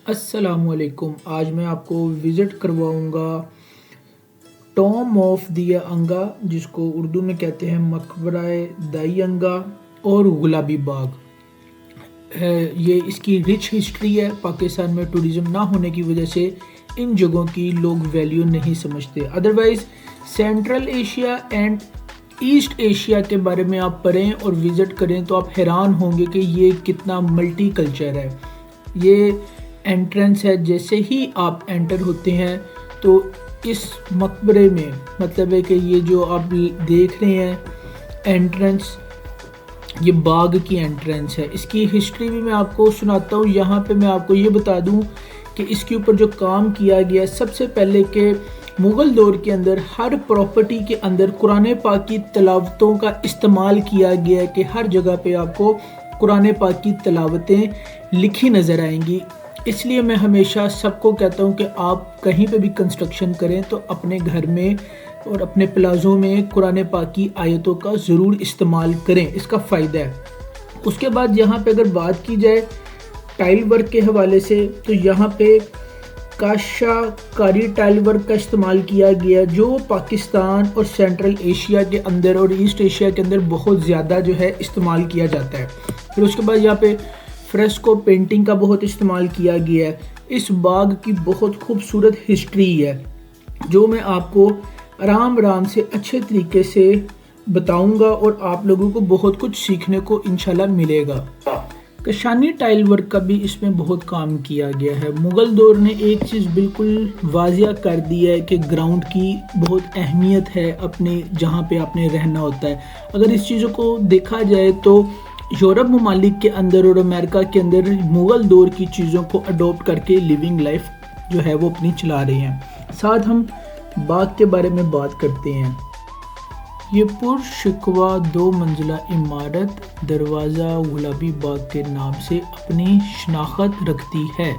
السلام علیکم۔ آج میں آپ کو وزٹ کرواؤں گا ٹوم آف دیا انگا، جس کو اردو میں کہتے ہیں مقبرہ دائی انگا اور گلابی باغ۔ یہ اس کی رچ ہسٹری ہے۔ پاکستان میں ٹورزم نہ ہونے کی وجہ سے ان جگہوں کی لوگ ویلیو نہیں سمجھتے۔ Otherwise Central Asia and East Asia کے بارے میں آپ پڑھیں اور وزٹ کریں تو آپ حیران ہوں گے کہ یہ کتنا ملٹی کلچر ہے۔ یہ انٹرنس ہے، جیسے ہی آپ انٹر ہوتے ہیں تو اس مقبرے میں مطلب ہے کہ یہ جو آپ دیکھ رہے ہیں انٹرنس، یہ باغ کی انٹرنس ہے۔ اس کی ہسٹری بھی میں آپ کو سناتا ہوں۔ یہاں پہ میں آپ کو یہ بتا دوں کہ اس کے اوپر جو کام کیا گیا، سب سے پہلے کہ مغل دور کے اندر ہر پراپرٹی کے اندر قرآن پاک کی تلاوتوں کا استعمال کیا گیا ہے کہ ہر جگہ پہ آپ کو قرآن پاک کی تلاوتیں لکھی نظر آئیں گی۔ اس لیے میں ہمیشہ سب کو کہتا ہوں کہ آپ کہیں پہ بھی کنسٹرکشن کریں تو اپنے گھر میں اور اپنے پلازوں میں قرآن پاک کی آیتوں کا ضرور استعمال کریں، اس کا فائدہ ہے۔ اس کے بعد یہاں پہ اگر بات کی جائے ٹائل ورک کے حوالے سے تو یہاں پہ کاشا کاری ٹائل ورک کا استعمال کیا گیا، جو پاکستان اور سینٹرل ایشیا کے اندر اور ایسٹ ایشیا کے اندر بہت زیادہ جو ہے استعمال کیا جاتا ہے۔ پھر اس کے بعد یہاں پہ فریسکو پینٹنگ کا بہت استعمال کیا گیا ہے۔ اس باغ کی بہت خوبصورت ہسٹری ہے جو میں آپ کو آرام سے اچھے طریقے سے بتاؤں گا اور آپ لوگوں کو بہت کچھ سیکھنے کو انشاءاللہ ملے گا۔ کشانی ٹائل ورک کا بھی اس میں بہت کام کیا گیا ہے۔ مغل دور نے ایک چیز بالکل واضح کر دی ہے کہ گراؤنڈ کی بہت اہمیت ہے اپنے جہاں پہ آپ نے رہنا ہوتا ہے۔ اگر اس چیزوں کو دیکھا جائے تو یورپ ممالک کے اندر اور امریکہ کے اندر مغل دور کی چیزوں کو اڈاپٹ کر کے لیونگ لائف جو ہے وہ اپنی چلا رہے ہیں۔ ساتھ ہم باغ کے بارے میں بات کرتے ہیں۔ یہ پرشکوہ 2 منزلہ عمارت دروازہ گلابی باغ کے نام سے اپنی شناخت رکھتی ہے۔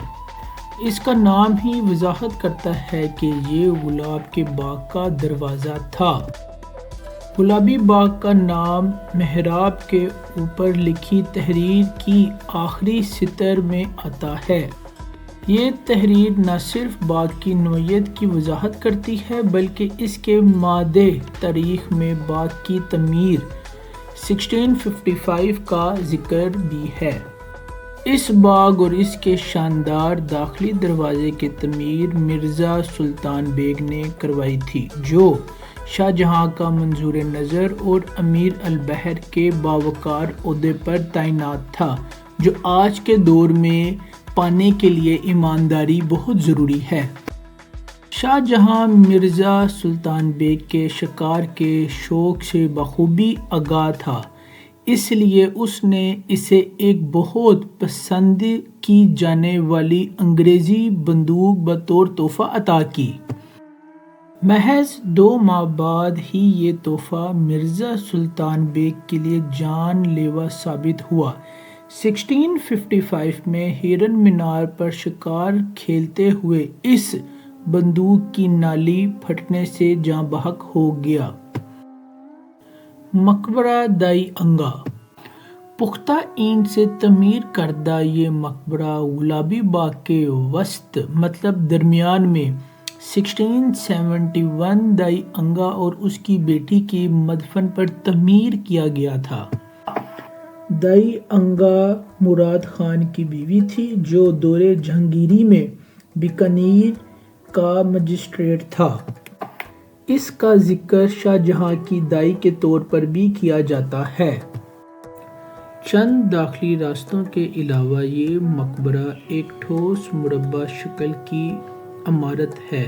اس کا نام ہی وضاحت کرتا ہے کہ یہ گلاب کے باغ کا دروازہ تھا۔ گلابی باغ کا نام محراب کے اوپر لکھی تحریر کی آخری سطر میں آتا ہے۔ یہ تحریر نہ صرف باغ کی نوعیت کی وضاحت کرتی ہے بلکہ اس کے مادے تاریخ میں باغ کی تعمیر 1655 کا ذکر بھی ہے۔ اس باغ اور اس کے شاندار داخلی دروازے کی تعمیر مرزا سلطان بیگ نے کروائی تھی، جو شاہ جہاں کا منظور نظر اور امیر البحر کے باوقار عہدے پر تعینات تھا، جو آج کے دور میں پانے کے لیے ایمانداری بہت ضروری ہے۔ شاہ جہاں مرزا سلطان بیگ کے شکار کے شوق سے بخوبی آگاہ تھا، اس لیے اس نے اسے ایک بہت پسند کی جانے والی انگریزی بندوق بطور تحفہ عطا کی۔ محض 2 ماہ بعد ہی یہ تحفہ مرزا سلطان بیگ کے لیے جان لیوا ثابت ہوا۔ 1655 میں ہرن مینار پر شکار کھیلتے ہوئے اس بندوق کی نالی پھٹنے سے جاں بحق ہو گیا۔ مقبرہ دائی انگا پختہ اینٹ سے تعمیر کردہ یہ مقبرہ گلابی باغ کے وسط مطلب درمیان میں 1671 دائی انگا اور اس کی بیٹی کی مدفن پر تعمیر کیا گیا تھا۔ دائی انگا مراد خان کی بیوی تھی، جو دور جہانگیری میں بیکانیر کا مجسٹریٹ تھا۔ اس کا ذکر شاہ جہاں کی دائی کے طور پر بھی کیا جاتا ہے۔ چند داخلی راستوں کے علاوہ یہ مقبرہ ایک ٹھوس مربع شکل کی عمارت ہے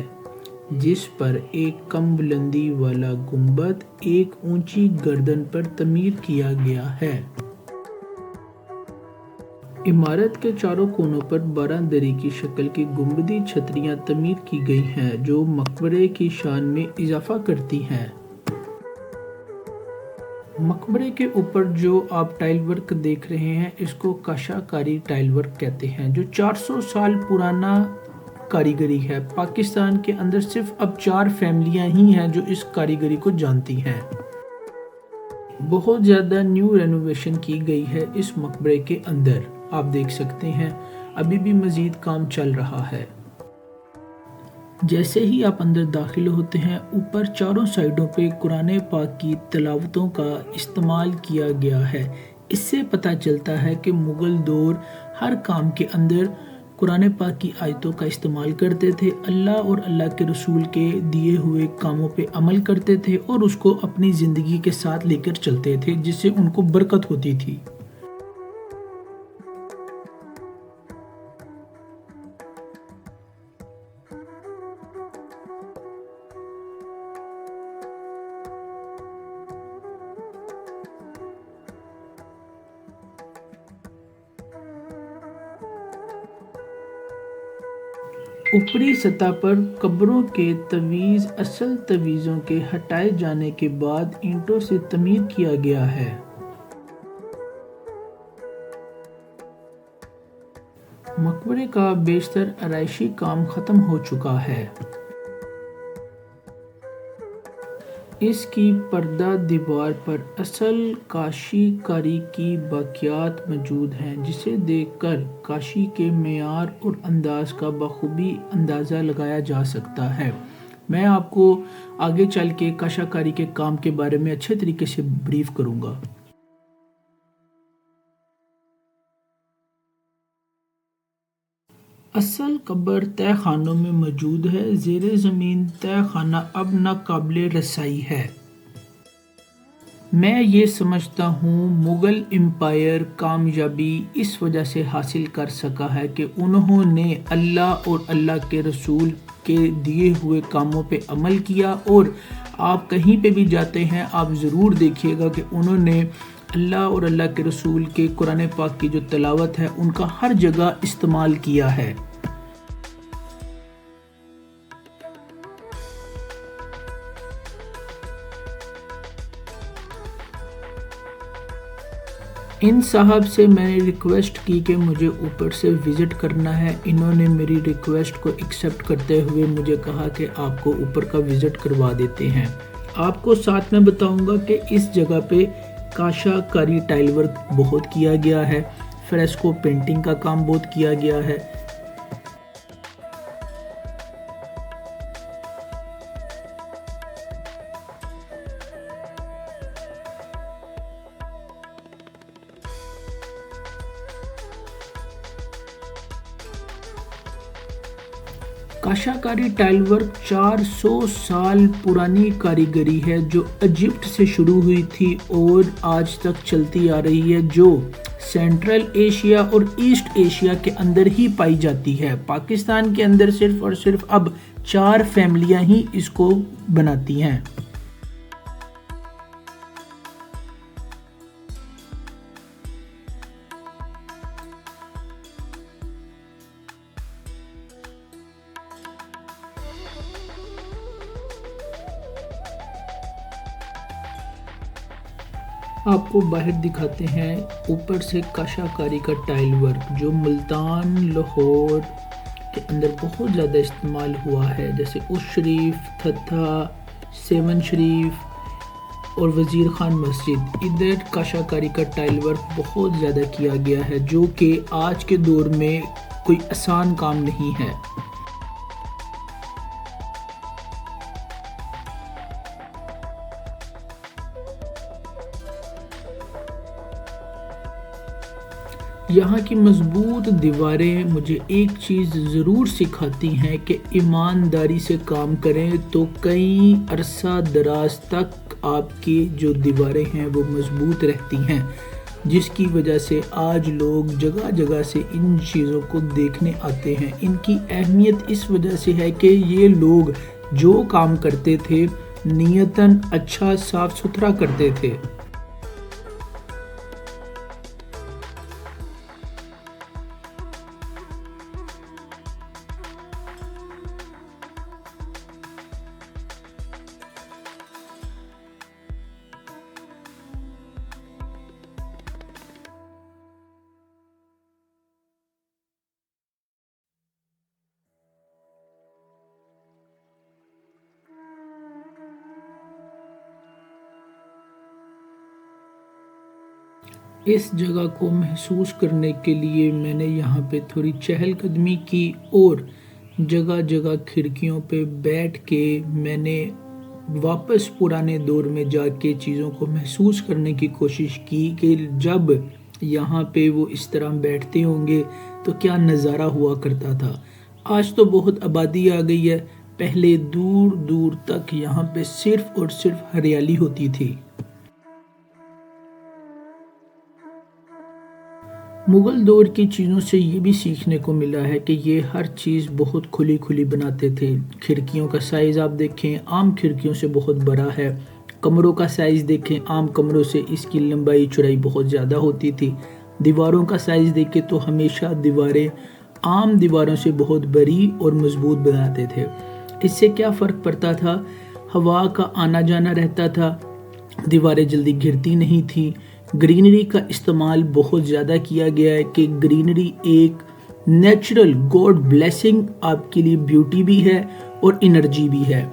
جس پر ایک کم بلندی والا گنبد ایک اونچی گردن پر تعمیر کیا گیا ہے۔ عمارت کے چاروں کونوں پر 12 دری کی شکل کی گنبدی چھتریاں تعمیر کی گئی ہیں جو مقبرے کی شان میں اضافہ کرتی ہیں۔ مقبرے کے اوپر جو آپ ٹائل ورک دیکھ رہے ہیں اس کو کاشا کاری ٹائل ورک کہتے ہیں، جو 400 سال پرانا کاریگری ہے۔ پاکستان کے اندر صرف اب 4 فیملیاں ہی ہیں جو اس کاریگری کو جانتی ہیں۔ بہت زیادہ نیو رینوویشن کی گئی ہے اس مقبرے کے اندر، آپ دیکھ سکتے ہیں۔ ابھی بھی مزید کام چل رہا ہے۔ جیسے ہی آپ اندر داخل ہوتے ہیں، اوپر چاروں سائیڈوں پہ قرآن پاک کی تلاوتوں کا استعمال کیا گیا ہے۔ اس سے پتہ چلتا ہے کہ مغل دور ہر کام کے اندر قرآن پاک کی آیتوں کا استعمال کرتے تھے، اللہ اور اللہ کے رسول کے دیے ہوئے کاموں پہ عمل کرتے تھے اور اس کو اپنی زندگی کے ساتھ لے کر چلتے تھے، جس سے ان کو برکت ہوتی تھی۔ اوپری سطح پر قبروں کے تویز اصل تویزوں کے ہٹائے جانے کے بعد اینٹوں سے تعمیر کیا گیا ہے۔ مقبرے کا بیشتر آرائشی کام ختم ہو چکا ہے۔ اس کی پردہ دیوار پر اصل کاشی کاری کی باقیات موجود ہیں، جسے دیکھ کر کاشی کے معیار اور انداز کا بخوبی اندازہ لگایا جا سکتا ہے۔ میں آپ کو آگے چل کے کاشی کاری کے کام کے بارے میں اچھے طریقے سے بریف کروں گا۔ اصل قبر تہہ خانوں میں موجود ہے۔ زیر زمین تہہ خانہ اب ناقابل رسائی ہے۔ میں یہ سمجھتا ہوں مغل امپائر کامیابی اس وجہ سے حاصل کر سکا ہے کہ انہوں نے اللہ اور اللہ کے رسول کے دیے ہوئے کاموں پہ عمل کیا، اور آپ کہیں پہ بھی جاتے ہیں آپ ضرور دیکھیے گا کہ انہوں نے اللہ اور اللہ کے رسول کے قرآن پاک کی جو تلاوت ہے ان کا ہر جگہ استعمال کیا ہے۔ ان صاحب سے میں نے ریکویسٹ کی کہ مجھے اوپر سے وزٹ کرنا ہے۔ انہوں نے میری ریکویسٹ کو ایکسیپٹ کرتے ہوئے مجھے کہا کہ آپ کو اوپر کا وزٹ کروا دیتے ہیں۔ آپ کو ساتھ میں بتاؤں گا کہ اس جگہ پہ کاشی کاری ٹائل ورک بہت کیا گیا ہے، فریسکو پینٹنگ کا کام بہت کیا گیا ہے۔ کاشی کاری ٹائل ورک 400 سال پرانی کاریگری ہے جو ایجپٹ سے شروع ہوئی تھی اور آج تک چلتی آ رہی ہے، جو سینٹرل ایشیا اور ایسٹ ایشیا کے اندر ہی پائی جاتی ہے۔ پاکستان کے اندر صرف اور صرف اب 4 فیملیاں ہی اس کو بناتی ہیں۔ آپ کو باہر دکھاتے ہیں اوپر سے کاشی کاری کا ٹائل ورک جو ملتان لاہور کے اندر بہت زیادہ استعمال ہوا ہے، جیسے اس شریف، تھتھا، 7 شریف اور وزیر خان مسجد۔ ادھر کاشی کاری کا ٹائل ورک بہت زیادہ کیا گیا ہے، جو کہ آج کے دور میں کوئی آسان کام نہیں ہے۔ یہاں کی مضبوط دیواریں مجھے ایک چیز ضرور سکھاتی ہیں کہ ایمانداری سے کام کریں تو کئی عرصہ دراز تک آپ کی جو دیواریں ہیں وہ مضبوط رہتی ہیں، جس کی وجہ سے آج لوگ جگہ جگہ سے ان چیزوں کو دیکھنے آتے ہیں۔ ان کی اہمیت اس وجہ سے ہے کہ یہ لوگ جو کام کرتے تھے نیتاً اچھا صاف ستھرا کرتے تھے۔ اس جگہ کو محسوس کرنے کے لیے میں نے یہاں پہ تھوڑی چہل قدمی کی اور جگہ جگہ کھڑکیوں پہ بیٹھ کے میں نے واپس پرانے دور میں جا کے چیزوں کو محسوس کرنے کی کوشش کی کہ جب یہاں پہ وہ اس طرح بیٹھتے ہوں گے تو کیا نظارہ ہوا کرتا تھا۔ آج تو بہت آبادی آ گئی ہے، پہلے دور دور تک یہاں پہ صرف اور صرف ہریالی ہوتی تھی۔ مغل دور کی چیزوں سے یہ بھی سیکھنے کو ملا ہے کہ یہ ہر چیز بہت کھلی کھلی بناتے تھے۔ کھڑکیوں کا سائز آپ دیکھیں، عام کھڑکیوں سے بہت بڑا ہے۔ کمروں کا سائز دیکھیں، عام کمروں سے اس کی لمبائی چوڑائی بہت زیادہ ہوتی تھی۔ دیواروں کا سائز دیکھیں تو ہمیشہ دیواریں عام دیواروں سے بہت بڑی اور مضبوط بناتے تھے۔ اس سے کیا فرق پڑتا تھا؟ ہوا کا آنا جانا رہتا تھا، دیواریں جلدی گرتی نہیں تھیں۔ گرینری کا استعمال بہت زیادہ کیا گیا ہے کہ گرینری ایک نیچرل گاڈ بلیسنگ آپ کے لیے بیوٹی بھی ہے اور انرجی بھی ہے۔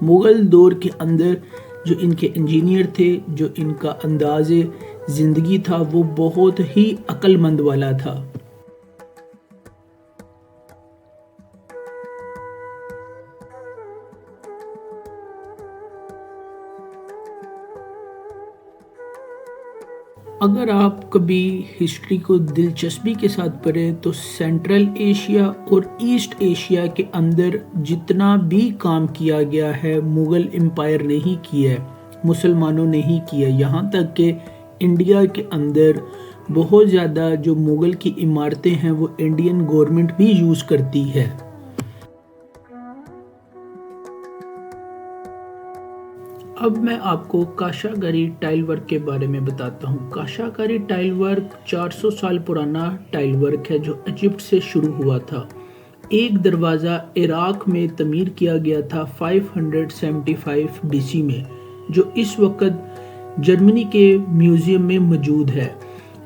مغل دور کے اندر جو ان کے انجینئر تھے، جو ان کا انداز زندگی تھا، وہ بہت ہی عقل مند والا تھا۔ اگر آپ کبھی ہسٹری کو دلچسپی کے ساتھ پڑھیں تو سینٹرل ایشیا اور ایسٹ ایشیا کے اندر جتنا بھی کام کیا گیا ہے مغل امپائر نے ہی کیا ہے، مسلمانوں نے ہی کیا۔ یہاں تک کہ انڈیا کے اندر بہت زیادہ جو مغل کی عمارتیں ہیں وہ انڈین گورنمنٹ بھی یوز کرتی ہے۔ اب میں آپ کو کاشاگری ٹائل ورک کے بارے میں بتاتا ہوں۔ کاشاگری ٹائل ورک 400 سال پرانا ٹائل ورک ہے جو ایجپٹ سے شروع ہوا تھا۔ ایک دروازہ عراق میں تعمیر کیا گیا تھا 575 BC میں، جو اس وقت جرمنی کے میوزیم میں موجود ہے۔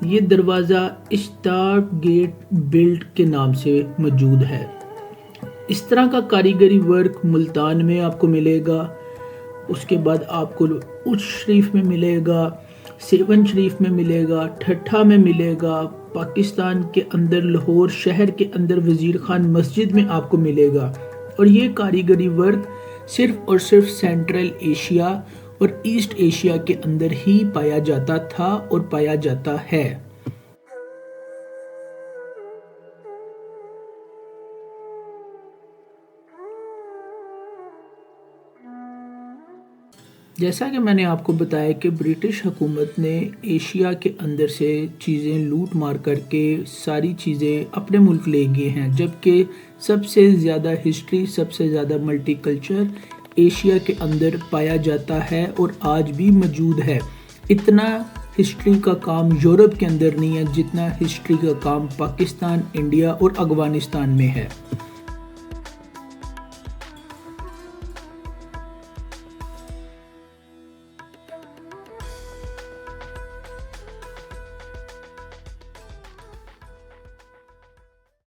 یہ دروازہ اسٹارک گیٹ بلٹ کے نام سے موجود ہے۔ اس طرح کا کاریگری ورک ملتان میں آپ کو ملے گا، اس کے بعد آپ کو اچ شریف میں ملے گا، سیون شریف میں ملے گا، ٹھٹھا میں ملے گا، پاکستان کے اندر لاہور شہر کے اندر وزیر خان مسجد میں آپ کو ملے گا۔ اور یہ کاریگری ورک صرف اور صرف سینٹرل ایشیا اور ایسٹ ایشیا کے اندر ہی پایا جاتا تھا اور پایا جاتا ہے۔ جیسا کہ میں نے آپ کو بتایا کہ برٹش حکومت نے ایشیا کے اندر سے چیزیں لوٹ مار کر کے ساری چیزیں اپنے ملک لے گئے ہیں، جبکہ سب سے زیادہ ہسٹری، سب سے زیادہ ملٹی کلچر ایشیا کے اندر پایا جاتا ہے اور آج بھی موجود ہے۔ اتنا ہسٹری کا کام یورپ کے اندر نہیں ہے جتنا ہسٹری کا کام پاکستان، انڈیا اور افغانستان میں ہے۔